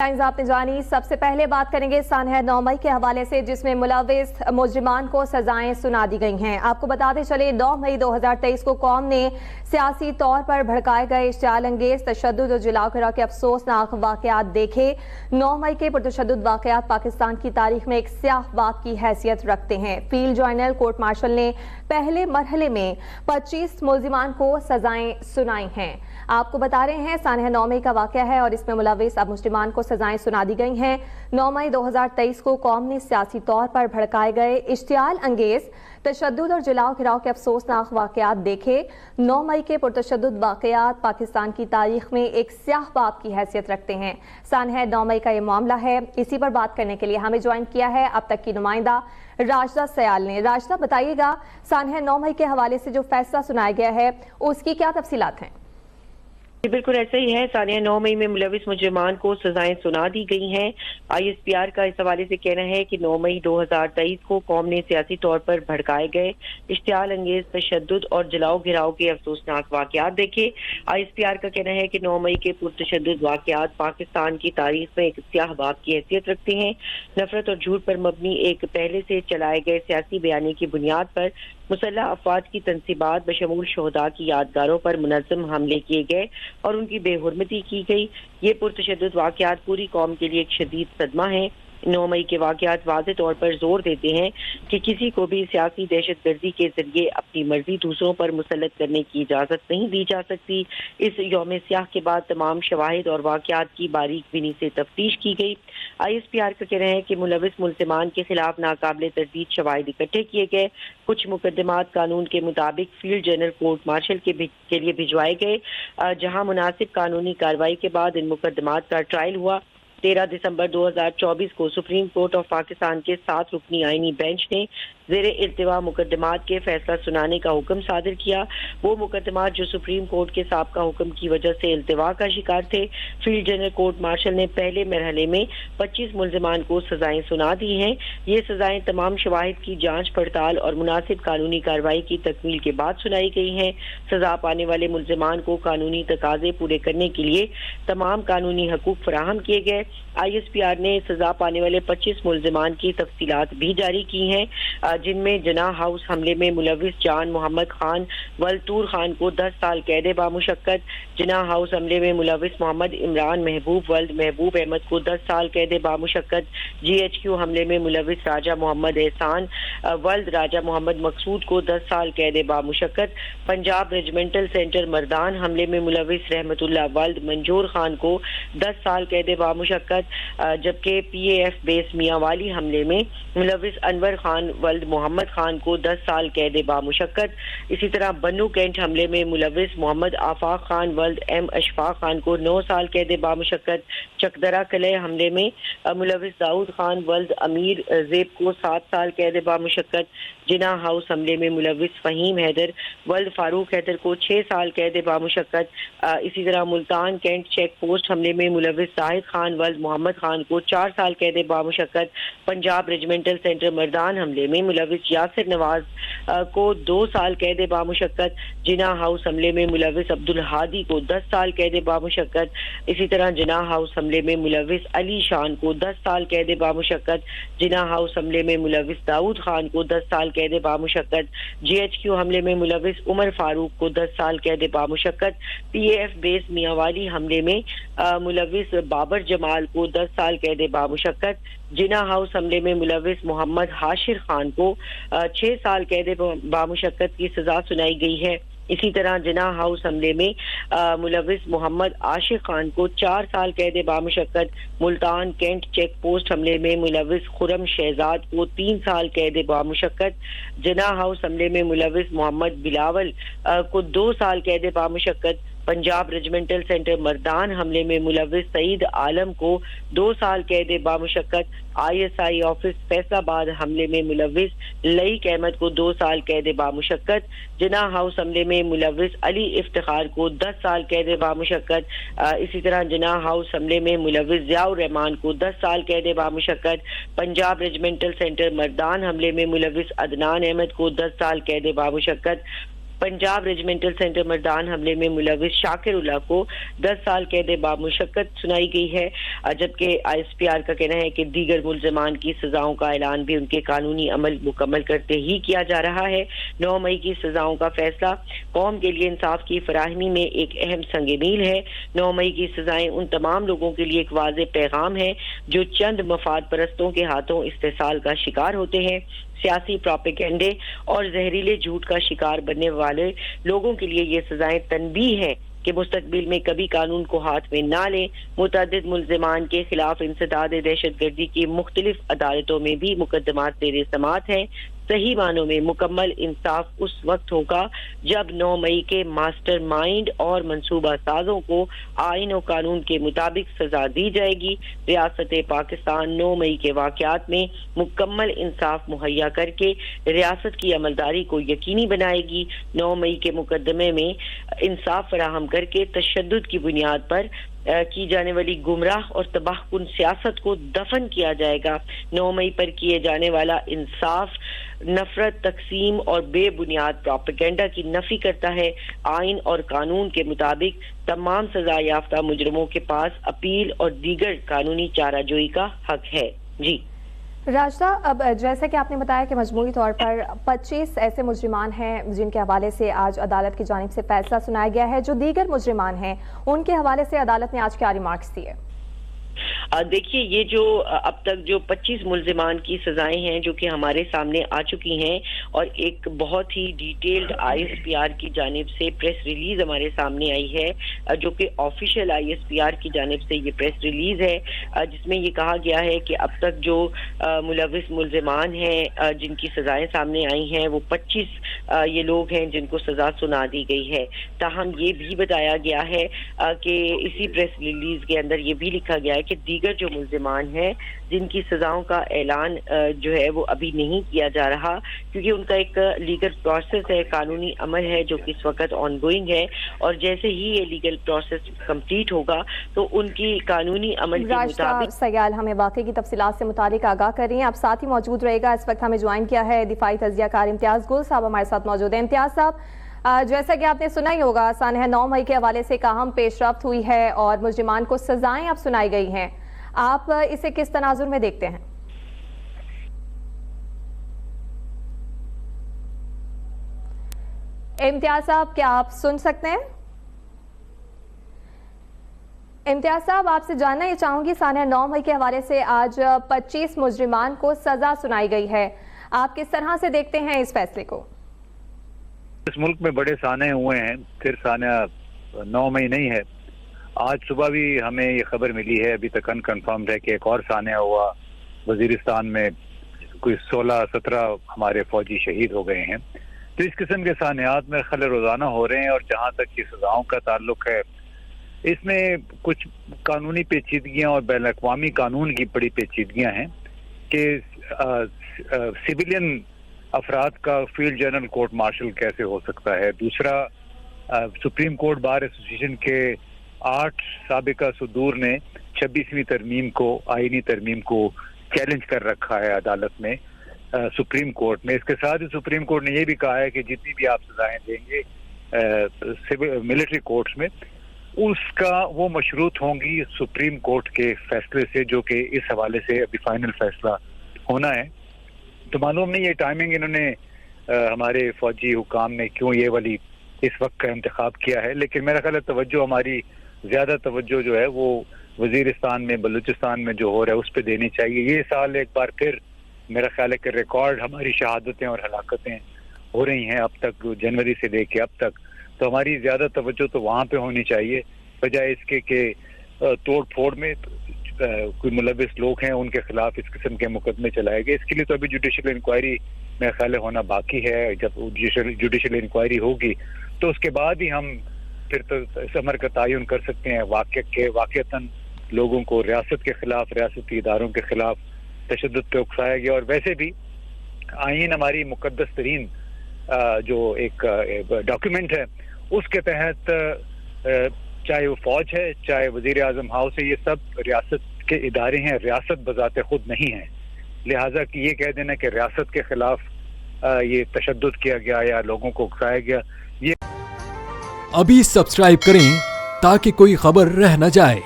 Times आपने जानी। सबसे पहले बात करेंगे सानह 9 मई के हवाले से, जिसमें मुलविस मुजरिमान को सजाएं सुना दी गई हैं। आपको बताते चले 9 मई 2023 को कौम ने सियासी तौर पर भड़काए गए इश्तियाल अंगेज तशद्दुद और जलाओ गिराव के अफसोसनाक वाकयात देखे। 9 मई के पुरतशद्दुद वाकयात पाकिस्तान की तारीख में एक स्याह बाब की हैसियत रखते हैं। फील्ड जॉइनल कोर्ट मार्शल ने पहले मरहले में 25 मुलजिमान को सजाएं सुनाई हैं। आपको बता रहे हैं सानह 9 मई का वाकया है और इसमें मुलविस मुजरिमान को सजाएं सुना दी गई हैं। 9 मई 2023 को कौम ने सियासी तौर पर भड़काए गए इश्तियाल अंगेज तशद्दुद और जलाओ गिराव के अफसोसनाक वाकयात देखे। 9 मई के पुरतशद्दुद वाकयात पाकिस्तान की तारीख में एक स्याह बाब की हैसियत रखते हैं। सानह 9 मई का ये मामला है। इसी पर बात करने के लिए हमें ज्वाइन किया है अब तक की नुमाइंदा राशिदा सयाल ने। राशिदा, बताइएगा सानह 9 मई के हवाले से जो फैसला सुनाया गया है उसकी क्या तफसीलात हैं? बिल्कुल ऐसा ही है। सानिया 9 मई में मुलविस मुजरिमान को सजाएं सुना दी गई हैं। ISPR का इस हवाले से कहना है कि 9 मई 2023 को कौम ने सियासी तौर पर भड़काए गए इश्तियाल अंगेज तशद्दुद और जलाओ गिराव के अफसोसनाक वाकयात देखे। ISPR का कहना है कि 9 मई के पुरतशद्दुद वाकयात पाकिस्तान की तारीख में एक स्याह बाब की हैसियत रखते हैं। नफरत और झूठ पर मबनी एक पहले से चलाए गए सियासी बयानी की बुनियाद पर मुसल्लह अफवाद की तनसीबात बशमूल शोहदा की यादगारों पर मुनज़्ज़म हमले किए गए और उनकी बेहुरमती की गई। ये पुरतशद्दुद वाकयात पूरी कौम के लिए एक शदीद सदमा है। 9 मई के वाकयात वाज़े तौर पर जोर देते हैं कि किसी को भी सियासी दहशतगर्दी के जरिए अपनी मर्जी दूसरों पर मुसल्लत करने की इजाज़त नहीं दी जा सकती। इस यौम स्याह के बाद तमाम शवाहिद और वाकयात की बारीक बीनी से तफ्तीश की गई। ISPR का कहना है कि मुलविस मुल्ज़िमान के खिलाफ नाकाबिले तरदीद शवाहिद इकट्ठे किए गए। कुछ मुकदमात कानून के मुताबिक फील्ड जनरल कोर्ट मार्शल के लिए भिजवाए गए, जहां मुनासिब कानूनी कार्रवाई के बाद इन मुकदमात का ट्रायल हुआ। 13 दिसंबर 2024 को सुप्रीम कोर्ट ऑफ पाकिस्तान के 7 रुकनी आईनी बेंच ने ज़ेरे इल्तिवा मुकदमात के फैसला सुनाने का हुक्म सादिर किया। वो मुकदमात जो सुप्रीम कोर्ट के साबका हुक्म की वजह से इल्तिवा का शिकार थे। फील्ड जनरल कोर्ट मार्शल ने पहले मरहले में 25 मुल्जिमान को सजाएं सुना दी हैं। ये सजाएं तमाम शवाहिद की जांच पड़ताल और मुनासिब कानूनी कार्रवाई की तकमील के बाद सुनाई गई हैं। सजा पाने वाले मुल्जिमान को कानूनी तकाजे पूरे करने के लिए तमाम कानूनी हकूक फराहम किए गए। ISPR ने सजा पाने वाले 25 मुल्जिमान की तफसीलात भी जारी की हैं, जिनमें जनाह हाउस हमले में मुलविस जान मोहम्मद खान वल्द तूर खान को 10 साल कैद बामुशक्कत, जनाह हाउस हमले में मुलविस मोहम्मद इमरान महबूब वल्द महबूब अहमद को 10 साल कैद बामुशक्कत, GHQ हमले में मुलविस राजा मोहम्मद एहसान वल्द राजा मोहम्मद मकसूद को 10 साल कैद बामुशक्कत, पंजाब रेजिमेंटल सेंटर मर्दान हमले में मुलविस रहमतुल्लाह वल्द मंजूर खान को 10 साल कैद बामुशक्कत, जबकि PAF बेस मियांवाली हमले में मुलविस अनवर खान वल्द मोहम्मद खान को 10 साल कैद बामुशक्कत। इसी तरह बन्नू कैंट हमले में मुलविस मोहम्मद आफाक खान वल्द M अशफाक खान को 9 साल कैद बामुशक्कत, चकदरा कलह हमले में मुलविस दाऊद खान वल्द अमीर जेब को 7 साल कैद बामुशक्कत, जिना हाउस हमले में मुलविस फहीम हैदर वल्द फारूक हैदर को 6 साल कैद बामुशक्कत। इसी तरह मुल्तान कैंट चेक पोस्ट हमले में मुलविस जाहिद खान वल्द मोहम्मद खान को 4 साल कैद बामुशक्कत, पंजाब रेजिमेंटल सेंटर मर्दान हमले में मुलविस यासिर नवाज को 2 साल कैद बामुशक्कत, जिना हाउस हमले में मुलविस अब्दुल हादी को 10 साल कैद बामुशक्कत। इसी तरह जिना हाउस हमले में मुलविस अली शान को 10 साल कैद बामुशक्कत, जिना हाउस हमले में मुलविस दाऊद खान को 10 साल कैद बामुशक्कत, GHQ हमले में मुलविस उमर फारूक को 10 साल कैद बामुशक्कत, PAF बेस मियांवाली हमले में मुलविस बाबर जमाल को 10 साल कैद बामुशक्कत, जिना हाउस हमले में मुलविस मोहम्मद हाशिर खान को 6 साल कैद बामुशक्कत की सजा सुनाई गई है। इसी तरह जिना हाउस हमले में मुलविस मोहम्मद आशिक खान को 4 साल कैद बामुशक्कत, मुल्तान कैंट चेक पोस्ट हमले में मुलविस खुरम शहजाद को 3 साल कैद बामुशक्कत, जिना हाउस हमले में मुलविस मोहम्मद बिलावल को 2 साल कैद बामुशक्कत, पंजाब रेजिमेंटल सेंटर मर्दान हमले में मुलविस सईद आलम को 2 साल कैद बामुशक्कत, ISI ऑफिस फैसलाबाद हमले में मुलविस लईक अहमद को 2 साल कैद बामुशक्कत, जिना हाउस हमले में मुलविस अली इफ्तिखार को 10 साल कैद बामुशक्कत। इसी तरह जिना हाउस हमले में मुलविस ज़ियाउर रहमान को 10 साल कैद बामुशक्कत, पंजाब रेजिमेंटल सेंटर मर्दान हमले में मुलविस अदनान अहमद को 10 साल कैद बामुशक्कत, पंजाब रेजिमेंटल सेंटर मर्दान हमले में मुलविस शाकिर उल्लाह को 10 साल कैद बामुशक्कत सुनाई गई है, जबकि ISPR का कहना है कि दीगर मुल्ज़मान की सजाओं का ऐलान भी उनके कानूनी अमल मुकम्मल करते ही किया जा रहा है। 9 मई की सजाओं का फैसला कौम के लिए इंसाफ की फराहमी में एक अहम संग मील है। 9 मई की सजाएं उन तमाम लोगों के लिए एक वाज़ेह पैगाम है जो चंद मफाद परस्तों के हाथों इस्तेसाल का शिकार होते हैं। सियासी प्रोपेगेंडे और जहरीले झूठ का शिकार बनने वाले लोगों के लिए ये सजाएं तनबीह है कि मुस्तकबिल में कभी कानून को हाथ में ना लें। मुतअद्दिद मुल्ज़िमान के खिलाफ इंसदाद दहशतगर्दी की मुख्तलिफ अदालतों में भी मुकदमात ज़ेर समाअत हैं। सही मानों में मुकम्मल इंसाफ उस वक्त होगा जब 9 मई के मास्टर माइंड और मंसूबा साजों को आइन और कानून के मुताबिक सजा दी जाएगी। रियासत पाकिस्तान 9 मई के वाक़यात में मुकम्मल इंसाफ मुहैया करके रियासत की अमलदारी को यकीनी बनाएगी। 9 मई के मुकदमे में इंसाफ फराहम करके तशद्दुद की बुनियाद पर की जाने वाली गुमराह और तबाहकुन सियासत को दफन किया जाएगा। 9 मई पर किए जाने वाला इंसाफ नफरत, तकसीम और बेबुनियाद प्रोपेगेंडा की नफी करता है। आइन और कानून के मुताबिक तमाम सजा याफ्ता मुजरिमों के पास अपील और दीगर कानूनी चाराजोई का हक है। जी राशिदा, अब जैसे कि आपने बताया कि मजमूई तौर पर 25 ऐसे मुजरिमान हैं जिनके हवाले से आज अदालत की जानिब से फैसला सुनाया गया है। जो दीगर मुजरिमान हैं उनके हवाले से अदालत ने आज क्या रिमार्क्स दिए? देखिए, ये जो अब तक जो 25 मुल्ज़िमान की सजाएं हैं जो कि हमारे सामने आ चुकी हैं और एक बहुत ही डिटेल्ड ISPR की जानिब से प्रेस रिलीज हमारे सामने आई है, जो कि ऑफिशियल ISPR की जानिब से ये प्रेस रिलीज है, जिसमें ये कहा गया है कि अब तक जो मुलविस मुल्ज़िमान हैं जिनकी सजाएं सामने आई हैं वो 25 ये लोग हैं जिनको सजा सुना दी गई है। ताहम ये भी बताया गया है कि इसी प्रेस रिलीज के अंदर ये भी लिखा गया है कि दीगर जो मुल्ज़िमान हैं जिनकी सजाओं का ऐलान जो है वो अभी नहीं किया जा रहा, क्योंकि उनका एक लीगल प्रोसेस है, कानूनी अमल है जो कि इस वक्त ऑनगोइंग है, और जैसे ही ये लीगल प्रोसेस कंप्लीट होगा तो उनकी कानूनी अमल के मुताबिक सयाल हमें वाक़ई की तफसीलात से मुतालिक आगाह कर रही हैं। आप साथ ही मौजूद रहेगा। इस वक्त हमें ज्वाइन किया है दिफाई तज़कियाकार इम्तियाज़ गुल साहब हमारे साथ मौजूद है। इम्तियाज़ साहब, जैसा कि आपने सुना ही होगा, सानह 9 मई के हवाले से अहम पेशरफ्त हुई है और मुजरिमान को सजाएं अब सुनाई गई हैं। आप इसे किस तनाजुर में देखते हैं? इम्तियाज साहब, क्या आप सुन सकते हैं? इम्तियाज साहब, आपसे जानना ये चाहूंगी, सानह 9 मई के हवाले से आज 25 मुजरिमान को सजा सुनाई गई है। आप किस तरह से देखते हैं इस फैसले को? इस मुल्क में बड़े साने हुए हैं, सिर्फ साना 9 मई नहीं है। आज सुबह भी हमें ये खबर मिली है, अभी तक अनकन्फर्म्ड है, कि एक और साना हुआ वजीरिस्तान में, कोई 16-17 हमारे फौजी शहीद हो गए हैं। तो इस किस्म के सानियात में खल रोजाना हो रहे हैं। और जहाँ तक की सजाओं का ताल्लुक है, इसमें कुछ कानूनी पेचीदगियाँ और बैन अक़वामी कानून की बड़ी पेचीदगियाँ हैं कि सिविलियन अफराद का फील्ड जनरल कोर्ट मार्शल कैसे हो सकता है। दूसरा, सुप्रीम कोर्ट बार एसोसिएशन के 8 साबिका सदूर ने 26वीं तरमीम को, आईनी तरमीम को चैलेंज कर रखा है अदालत में, सुप्रीम कोर्ट में। इसके साथ ही सुप्रीम कोर्ट ने यह भी कहा है कि जितनी भी आप सजाएं देंगे सिविल मिलिट्री कोर्ट्स में, उसका वो मशरूत होंगी सुप्रीम कोर्ट के फैसले से, जो कि इस हवाले से अभी फाइनल फैसला होना है। तो मालूम नहीं ये टाइमिंग इन्होंने हमारे फौजी हुकाम ने क्यों ये वाली इस वक्त का इंतखाब किया है, लेकिन मेरा ख्याल है तवज्जो, हमारी ज्यादा तवज्जो जो है वो वजीरिस्तान में, बलूचिस्तान में जो हो रहा है उस पर देनी चाहिए। ये साल एक बार फिर मेरा ख्याल है कि रिकॉर्ड हमारी शहादतें और हलाकतें हो रही हैं अब तक, जनवरी से लेके अब तक। तो हमारी ज्यादा तवज्जो तो वहाँ पे होनी चाहिए, बजाय इसके कि तोड़ फोड़ में कोई मुलविस लोग हैं उनके खिलाफ इस किस्म के मुकदमे चलाए गए। इसके लिए तो अभी जुडिशल इंक्वायरी मेरा ख्याल होना बाकी है। जब जुडिशल इंक्वायरी होगी तो उसके बाद ही हम फिर तो इस अमर का तयन कर सकते हैं वाक़तन लोगों को रियासत के खिलाफ, रियासती इदारों के खिलाफ तशद्दुद पे उकसाया गया। और वैसे भी आईन हमारी मुकद्दस तरीन जो एक डॉक्यूमेंट है, उसके तहत चाहे वो फौज है, चाहे वजीर आजम हाउस है, ये सब रियासत के इदारे हैं, रियासत बजाते खुद नहीं है। लिहाजा कि ये कह देना कि रियासत के खिलाफ ये तशद्दुद किया गया या लोगों को उकसाया गया, ये अभी सब्सक्राइब करें ताकि कोई खबर रह न जाए।